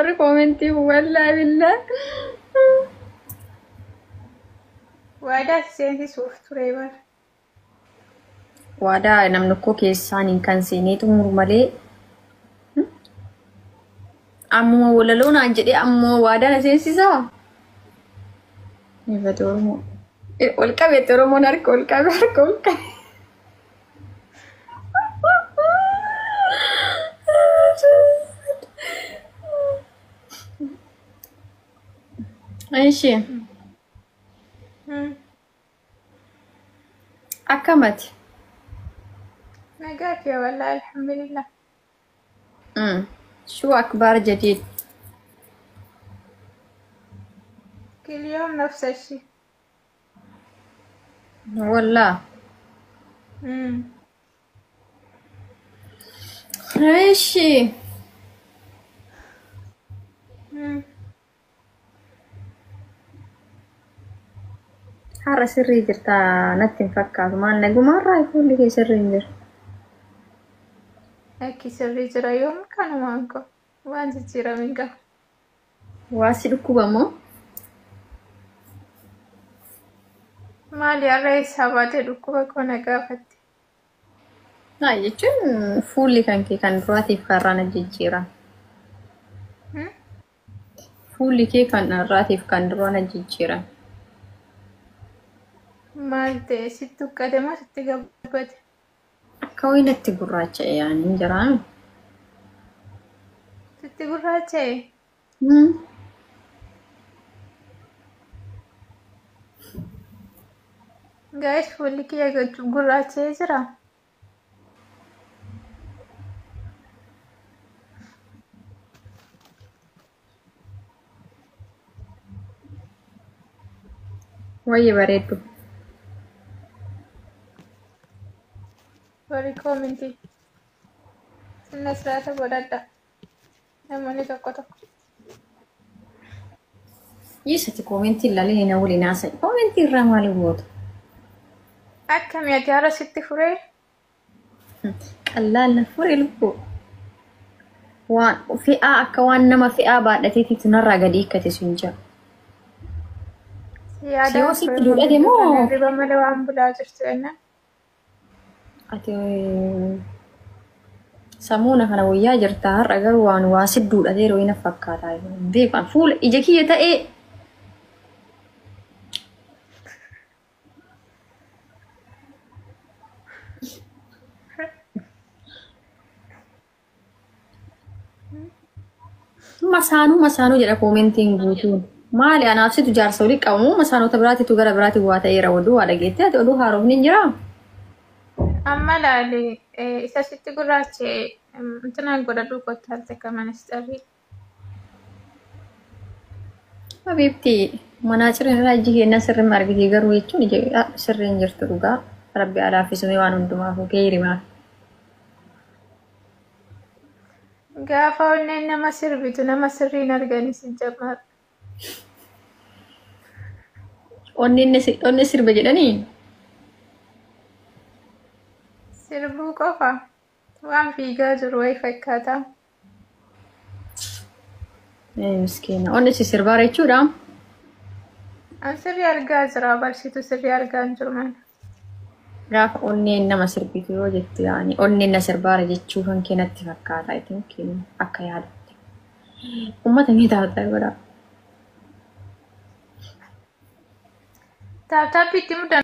warri komentii wallahi billah. Waadaa seensisuuf ture bar. Waadaa namni koo keessaaniin kan seenee xumuru malee. Ammuma walaloon aan jedhee ammoo waadaa na seensisaa. Nifate Oromoo. Ol qabeetti Oromoon harka ol qabe harka ol qabe. Aishi. Akkamati. Nagaa kee wallahi alhamdulillah. شو أخبار جديد؟ كل يوم نفس الشيء. والله. ماشي. حارة سري جرتا نتن فكات ما نقول مرة يكون لي سري جر. Akki sirrii jira yoom kanumaan ko waan jijjiiramin qaba. Waasi dhukkuba moo? Maali har'a isaa baatee dhukkuba koo na gaafatte. Naa jechuun fuulli kan kee kan duraatiif kan irraa na jijjiira. Fuulli kee kan duraatiif kan duraa na jijjiira. Maal ta'e sitti uqqate moo sitti gabbate? Akka wayiitti gurraacha'e yaani jiraan. Sitti gurraacha'e? Gaa'is fuulli kiyya gurraacha'ee jira? Wayyi bareeddu. Warri koomintii sinna siraata godhadha namoonni tokko tokko. Yesati komentii ilaalee na waliin haasa'e. Komentii irraa maali gootu? Akkami ati har'a sitti furee? Qallaal na fure lubbuu. Waan fe'aa akka waan nama fe'aa baadhateetitti narraa gadi hiikkate sun jira. Yaada sitti duudhate moo? Riba malee waan bulaa jirtu jennaan. Ati samuuna kana wayyaa jirta har'a garuu waan waa sidduudhatee roina fakkaataa beekan fuula ija kiyya ta'ee. Masaanuu jedha komentiin guutuun. Maali anaaf situ jaarsa olii qabamu masaanota biraatitu gara biraati waa ta'eera oduu waa dhageettee ati oduu haarofni hin jiraa? Amma laali isa sitti gurraacha'e intinaan godhadhuu kottaalte akka ministeerri. Habiibti manaa cireen irraa ijji keenyaa sirriin argitee garuu jechuun sirriin jirtu dhugaa rabbi alaafisumee waan hundumaaf geerimaa. Gaafa onneen nama sirbitu nama sirriin arganis hin jammaadha. Onnee sirba jedhanii? Sirbuu qofa waan fiigaa jiru wayi fakkaata. Miskiina. Onnee sirbaa jechuudha. An sirrii argaa jira barsiitu sirrii argaa hin jiru mana. Gaafa onneen nama sirbitu yoo jettu yaani onneen na sirbaara jechuu kan keenatti fakkaata. I think akka yaadatte. Uummata ni taa'aa godha. Taaptaappi itti mudan.